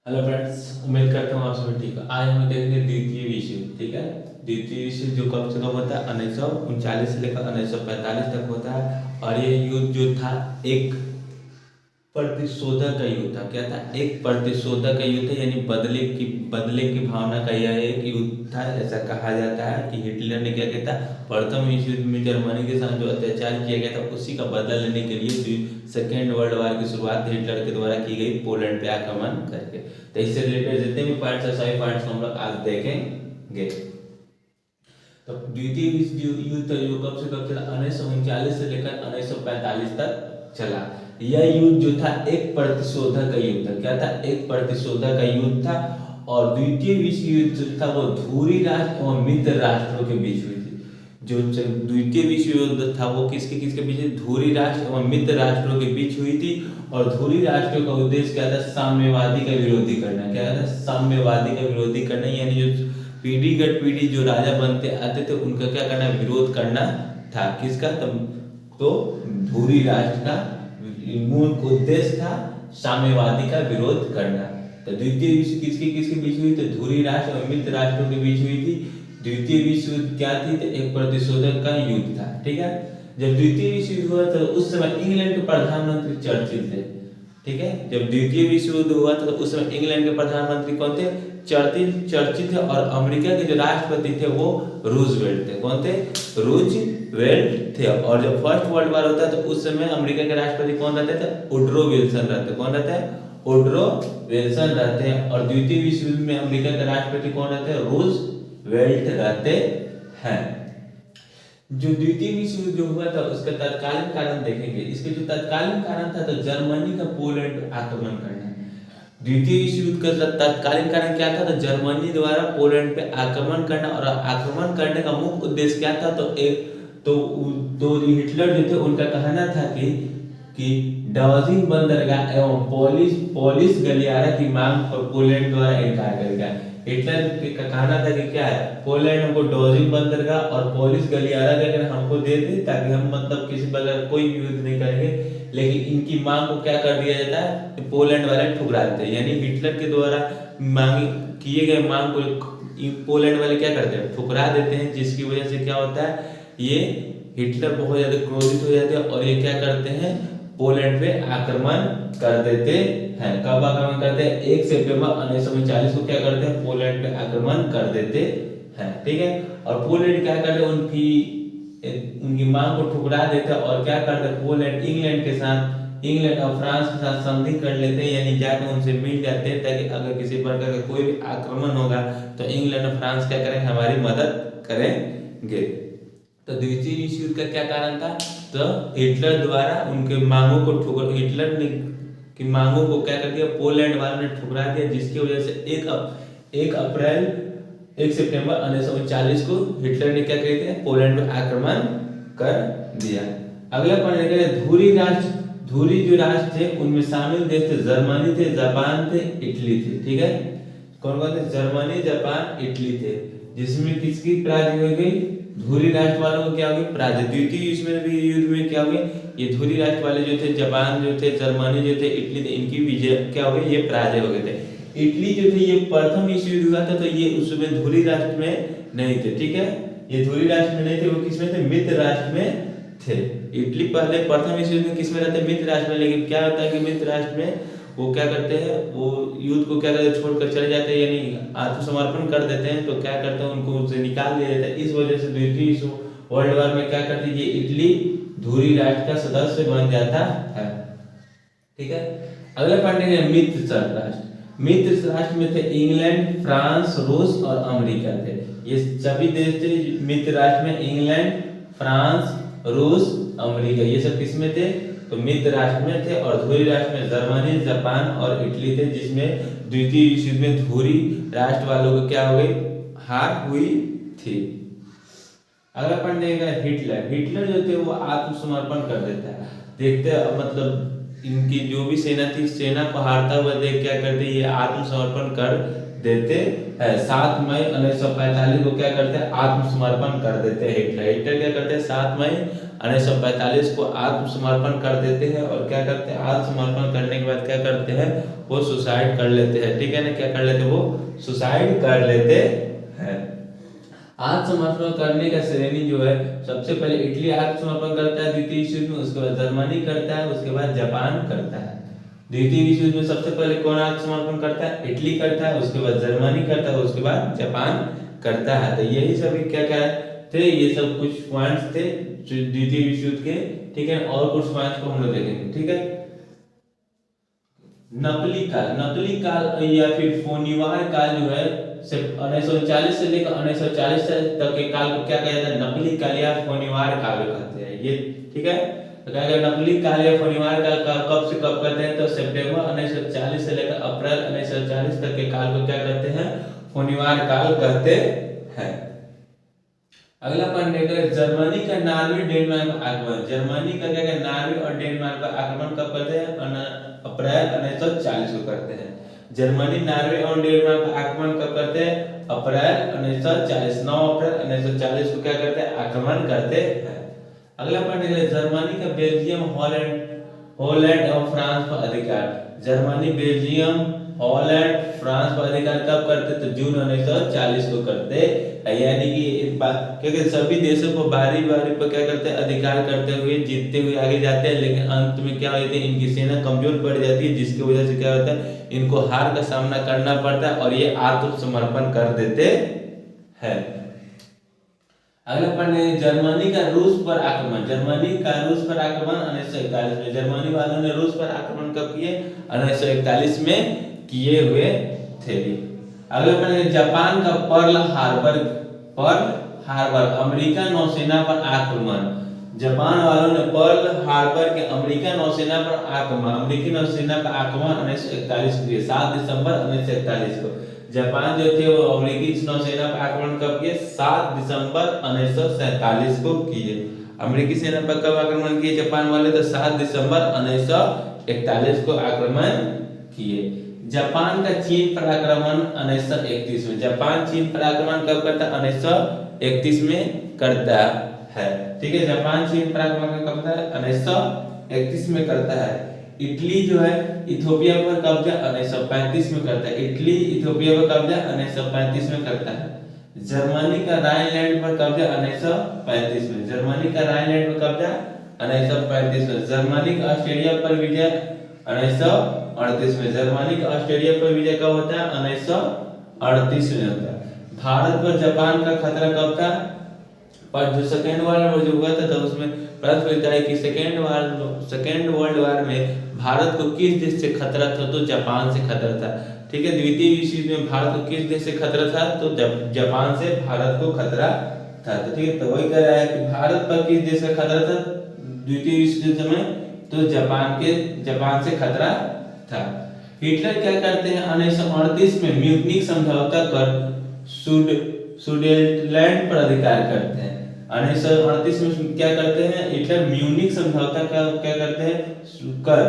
Hello friends, उम्मीद करता हूँ आप सभी ठीक है। आज हम देखेंगे द्वितीय विश्व युद्ध। ठीक है, द्वितीय विश्व युद्ध जो कब से कब होता है, 1939 से लेकर 1945 तक होता है। और ये युद्ध जो था एक प्रतिशोधक का युद्ध था। क्या था? एक प्रतिशोधक का युद्ध था, यानी बदले की भावना का यह एक युद्ध था। ऐसा कहा जाता है कि हिटलर ने क्या किया था, प्रथम विश्व युद्ध में जर्मनी के साथ जो अत्याचार किया गया था उसी का बदला लेने के लिए सेकेंड वर्ल्ड वॉर की शुरुआत हिटलर के द्वारा की गई, पोलैंड पे आक्रमण करके। तो इससे रिलेटेड जितने भी पॉइंट्स है सभी पॉइंट्स को हम लोग आज देखेंगे। तो द्वितीय विश्व युद्ध जो कब से कब चला, 1939 से लेकर 1945 तक चला। यह युद्ध जो था एक प्रतिशोधक का युद्ध था। क्या था? एक प्रतिशोधक का युद्ध था। और द्वितीय विश्व युद्ध जो था वो धुरी राष्ट्र एवं मित्र राष्ट्रों के बीच हुई थी। जो द्वितीय विश्व युद्ध था वो किसके किसके बीच? धुरी राष्ट्र एवं मित्र राष्ट्रों के बीच हुई थी। और धुरी राष्ट्रों का उद्देश्य क्या था? साम्यवादी का विरोधी करना। क्या था? साम्यवादी का विरोधी करना, यानी जो पीढ़ी दर पीढ़ी जो राजा बनते आते थे उनका क्या करना? विरोध करना था। किसका? तो धुरी राष्ट्र का मूल उद्देश्य था साम्यवादी का विरोध करना। तो द्वितीय विश्व किसके किसके बीच हुई? तो धुरी राष्ट्र और मित्र राष्ट्रों के बीच हुई थी। द्वितीय विश्व युद्ध क्या थी? तो एक प्रतिशोधक का युद्ध था। ठीक है, जब द्वितीय विश्व युद्ध हुआ तो उस समय इंग्लैंड के प्रधानमंत्री चर्चिल थे। ठीक है, जब द्वितीय विश्व युद्ध हुआ तो उस समय इंग्लैंड के प्रधानमंत्री कौन थे? चर्चिल थे। और अमेरिका के जो राष्ट्रपति थे वो रूजवेल्ट थे। कौन थे? रूजवेल्ट थे। और जब फर्स्ट वर्ल्ड वॉर होता है तो उस समय अमेरिका के राष्ट्रपति कौन रहते थे? वुडरो विल्सन रहते। कौन रहते हैं? वुडरो विल्सन रहते हैं। और द्वितीय विश्व युद्ध में अमेरिका के राष्ट्रपति कौन रहते हैं? रूजवेल्ट रहते हैं। जो द्वितीय विश्व युद्ध जो हुआ था उसका तत्कालीन कारण देखेंगे। इसके जो तत्कालीन कारण था तो जर्मनी का पोलैंड आक्रमण करना। द्वितीय विश्व युद्ध का तत्कालीन कारण क्या था? तो जर्मनी द्वारा पोलैंड पे आक्रमण करना। और आक्रमण करने का मुख्य उद्देश्य क्या था? तो हिटलर जो थे उनका कहना था कि डाउजिंग बंदरगाह एवं पोलिश गलियारा की मांग पर पोलैंड द्वारा इनकार करेगा। हिटलर का कहना था कि क्या है, पोलैंड हमको डाउजिंग बंदरगाह और पोलिश गलियारा अगर हमको दे दे ताकि हम मतलब किसी बगैर कोई युद्ध नहीं करेंगे। लेकिन इनकी मांग को क्या कर दिया जाता है? पोलैंड वाले ठुकरा देते हैं। यानी हिटलर के द्वारा मांग किए गए मांग को पोलैंड वाले क्या करते हैं? ठुकरा देते हैं। जिसकी वजह से क्या होता है, ये हिटलर बहुत ज्यादा क्रोधित हो जाते हैं और ये क्या करते हैं? पोलैंड पे आक्रमण कर देते हैं। कब आक्रमण करते हैं? 1 सितंबर 1939 को क्या करते हैं? पोलैंड पे आक्रमण कर देते हैं। ठीक है, और पोलैंड क्या करते हैं? उनकी मांग को ठुकरा देते हैं। और क्या करते हैं? पोलैंड इंग्लैंड और फ्रांस के साथ संधि कर लेते हैं, यानी जाकर उनसे मिल जाते हैं ताकि अगर किसी प्रकार का कोई भी आक्रमण होगा तो इंग्लैंड और फ्रांस क्या करेंगे? हमारी मदद करेंगे। तो द्वितीय विश्व युद्ध का क्या कारण था? तो हिटलर द्वारा उनके मांगों को हिटलर ने की मांगों को क्या कर दिया? पोलैंड वालों ने ठुकरा दिया। जिसकी वजह से 1 सितंबर 1939 को हिटलर ने क्या कर दिया? पोलैंड पर आक्रमण कर दिया। अगला पॉइंट देखिए, धुरी जो राष्ट्र थे उनमें शामिल देश थे जर्मनी थे, जापान थे, इटली थे। ठीक है, कौन कौन थे? जर्मनी, जापान, इटली थे। जिसमें किसकी पराजय हो गई? धुरी राष्ट्र वालों को क्या हो गई? पराजय। द्वितीय युद्ध में क्या हो गई? ये धुरी राष्ट्र वाले जो थे, जापान जो थे, जर्मनी जो थे, इटली थे, इनकी विजय क्या हो गई? ये पराजय हो गए थे। इटली जो थे ये प्रथम विश्व युद्ध हुआ था तो ये उसमें धुरी राष्ट्र में नहीं थे। ठीक है, ये धुरी राष्ट्र में नहीं थे, वो किसमें थे? मित्र राष्ट्र में थे। इटली पहले प्रथम विश्व युद्ध में किसमें रहते? मित्र राष्ट्र में। लेकिन क्या होता है कि मित्र राष्ट्र में वो क्या करते हैं? वो युद्ध को क्या करते हैं? छोड़कर चले जाते हैं, यानी आत्मसमर्पण कर देते हैं। तो क्या करते हैं? उनको उससे निकाल दिया जाता है। इस वजह से द्वितीय विश्व वर्ल्ड वॉर में क्या करती है? इटली धुरी राष्ट्र का सदस्य बन जाता है। ठीक है, अगला पॉइंट है मित्र राष्ट्र। मित्र राष्ट्र में थे इंग्लैंड, फ्रांस, रूस और अमेरिका थे। ये सभी देश थे मित्र राष्ट्र में। इंग्लैंड, फ्रांस, रूस, अमेरिका, ये सब किसमें थे? तो मित्र राष्ट्र में थे। और धुरी राष्ट्र में जर्मनी, जापान और इटली थे। जिसमें द्वितीय विश्व युद्ध में धुरी राष्ट्र वालों को क्या हो गई? हार हुई थी। अगला पॉइंट देखेगा हिटलर जो थे वो आत्मसमर्पण कर देता है। देखते मतलब इनकी जो भी सेना थी, सेना को हारता हुआ देख क्या करते? ये आत्मसमर्पण कर देते हैं। 7 मई 1945 को क्या करते हैं, आत्मसमर्पण कर देते हैं हिटलर। हिटलर क्या करते हैं, 7 मई 1945 को आत्मसमर्पण कर देते हैं। और क्या करते हैं, आत्मसमर्पण करने के बाद क्या करते हैं, वो सुसाइड कर लेते हैं। ठीक है ना, क्या कर लेते हैं, वो सुसाइड कर लेते हैं। आत्मसमर्पण करने का श्रेणी जो है, सबसे पहले इटली आत्मसमर्पण करता है द्वितीय विश्व युद्ध में, उसके बाद जर्मनी करता है, उसके बाद जापान करता है। द्वितीय विश्व युद्ध में सबसे पहले कौन आत्मसमर्पण करता है, इटली करता है, उसके बाद जर्मनी करता है, उसके बाद जापान करता है। तो यही सभी क्या क्या थे, ये सब कुछ पॉइंट्स थे द्वितीय विश्व युद्ध के। ठीक है, और कुछ पॉइंट्स को हम लोग देखेंगे। ठीक है, नकली काल या फिर फोनिवार काल जो है, सिर्फ 1939 से लेकर 1940 तक के काल को क्या कहा जाता है, नकली काल या फोनिवार काल कहते हैं ये। ठीक है, तो क्या कहते हैं, नकली काल या फोनिवार काल कब से कब कहते हैं, तो सितंबर 1940 से लेकर अप्रैल 1940 तक के काल को क्या कहते हैं, फोनिवार काल कहते हैं। अगला पॉइंट देखिए, जर्मनी का नॉर्वे डेनमार्क पर आक्रमण। जर्मनी का क्या है, नॉर्वे और डेनमार्क पर आक्रमण कब करते हैं, अप्रैल 1940 को करते हैं। जर्मनी नॉर्वे और डेनमार्क पर आक्रमण कब करते हैं, अप्रैल 1940, 9 अप्रैल 1940 को क्या करते हैं, आक्रमण करते हैं। अगला पॉइंट देखिए, जर्मनी का बेल्जियम, हॉलैंड और फ्रांस पर अधिकार। जर्मनी, बेल्जियम, हॉलैंड, फ्रांस पर अधिकार कब करते, तो जून 1940 को करते हैं। यानी कि एक बात, क्योंकि सभी देशों को बारी बारी पर क्या करते हैं, अधिकार करते हुए जीतते हुए आगे जाते हैं, लेकिन अंत में क्या होती है, इनकी सेना कमजोर पड़ जाती है, जिसकी वजह से क्या होता है, इनको हार का सामना करना पड़ता है और ये आत्मसमर्पण कर देते हैं। अगला पॉइंट, जर्मनी का रूस पर आक्रमण। जर्मनी का रूस पर आक्रमण 1941 में। जर्मनी वालों ने रूस पर आक्रमण कब किए, 1941 में किए हुए थे। अगला पॉइंट, जापान का पर्ल हार्बर अमेरिका नौसेना पर आक्रमण। जापान वालों ने पर्ल हार्बर के अमेरिका नौसेना पर आक्रमण, अमेरिकी नौसेना पर आक्रमण 1941 को किए, 7 दिसंबर 1941 को। जापान जो थे वो अमेरिकी नौसेना पर आक्रमण कब किए, 7 दिसंबर 1947 को किए। अमेरिकी सेना पर कब आक्रमण किए जापान वाले, तो 7 दिसंबर 1941 को आक्रमण किए। जापान का चीन पर आक्रमण 1931 में। जापान चीन पर आक्रमण कब करता है, 1931 में करता है। ठीक है, जापान चीन पर आक्रमण कब करता है, 1931 में करता है। इटली जो है इथियोपिया पर कब्जा 1935 में करता है। इटली इथियोपिया पर कब्जा 1935 में करता है। जर्मनी का राइनलैंड पर कब्जा 1935 में। जर्मनी का राइनलैंड पर कब्जा 1935 में। जर्मनी का ऑस्ट्रेलिया पर विजय 1938 में। जर्मनी का ऑस्ट्रेलिया पर विजय कब होता है, 1938 में होता है। भारत पर जापान का खतरा कब था, पर जो सेकेंड वर्ल्ड वॉर जो हुआ था, तो उसमें प्रश्न पूछता है कि सेकेंड वर्ल्ड वॉर में भारत को किस देश से खतरा था, तो जापान से खतरा था। ठीक है, द्वितीय विश्व युद्ध में भारत को किस देश से खतरा था, तो जापान से भारत को खतरा था। तो ठीक है, तो वही कह रहा है कि भारत पर किस देश का खतरा था द्वितीय विश्व युद्ध में, तो जापान से खतरा था। हिटलर क्या करते हैं, 1938 में म्यूनिख समझौता कर सुडेटलैंड पर अधिकार करते हैं। 1938 में क्या करते हैं, हिटलर म्यूनिख समझौता का क्या करते हैं, कर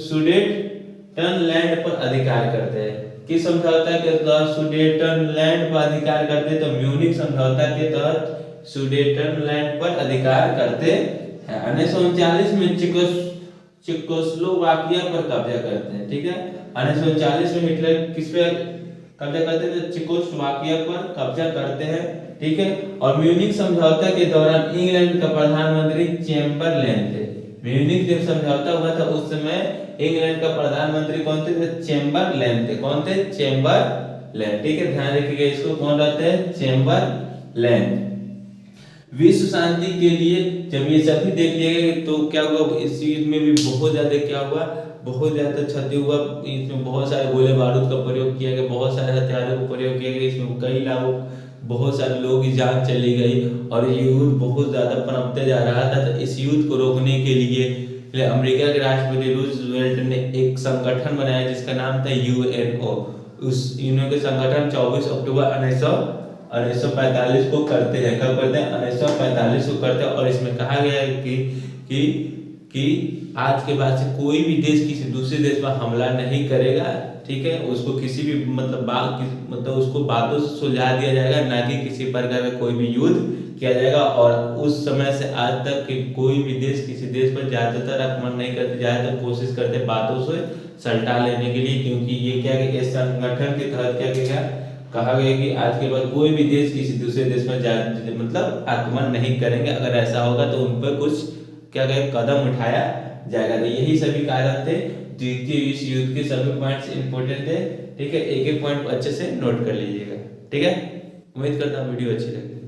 सुडेटलैंड पर अधिकार करते हैं। किस समझौता के तहत सुडेटलैंड पर अधिकार करते हैं, तो म्यूनिख समझौता के तहत सुडेटलैंड पर अधिकार करते हैं। 1939 में चेकोस्लोवाकिया पर कब्जा करते हैं। ठीक है, 1939 में हिटलर किस पे कब्जा करते हैं, तो चेकोस्लोवाकिया पर कब्जा करते हैं। ठीक है, और म्यूनिख समझौता के दौरान इंग्लैंड का प्रधानमंत्री चैम्बरलेन थे। म्यूनिख जब समझौता हुआ था उस समय इंग्लैंड का प्रधानमंत्री कौन थे, तो चैम्बरलेन थे। कौन थे, चैम्बरलेन। ठीक है, ध्यान रखिएगा इसको, कौन रहते हैं, चैम्बरलेन। विश्व शांति के लिए जब ये सभी देख लिए तो क्या हुआ, इस युद्ध में भी बहुत ज्यादा क्या हुआ, बहुत ज्यादा क्षति हुआ। इसमें बहुत सारे गोले बारूद का प्रयोग किया गया, बहुत सारे हथियारों का प्रयोग किया गया। इसमें कई लाखों बहुत सारे लोगों की जान चली गई और ये युद्ध बहुत ज्यादा पनपते जा रहा था। तो इस युद्ध को रोकने के लिए अमेरिका के राष्ट्रपति रूजवेल्ट ने एक संगठन बनाया जिसका नाम था यूएनओ। उस यूएनओ के संगठन 24 अक्टूबर 1945 को करते हैं। कब करते हैं, 1945 को करते हैं। और इसमें कहा गया है कि कि आज के बाद से कोई भी देश किसी दूसरे देश पर हमला नहीं करेगा, ठीक है। उसको किसी भी मतलब उसको बातों से सुलझा दिया जाएगा, ना कि किसी प्रकार का कोई भी युद्ध किया जाएगा। और उस समय से आज तक कि कोई भी देश किसी देश पर ज़्यादातर आक्रमण नहीं करते, ज़्यादातर कोशिश करते बातों से सल्टा लेने के लिए, क्योंकि ये क्या कि इस संगठन के तहत क्या कहा गया कि आज के बाद कोई भी देश किसी दूसरे देश पर मतलब आक्रमण नहीं करेंगे। अगर ऐसा होगा तो उन पर कुछ क्या कहें कदम उठाया जाएगा। तो यही सभी कारण थे द्वितीय विश्व युद्ध के, सभी पॉइंट्स इंपॉर्टेंट थे, ठीक है। एक एक पॉइंट अच्छे से नोट कर लीजिएगा, ठीक है। उम्मीद करता हूँ वीडियो अच्छी लगी।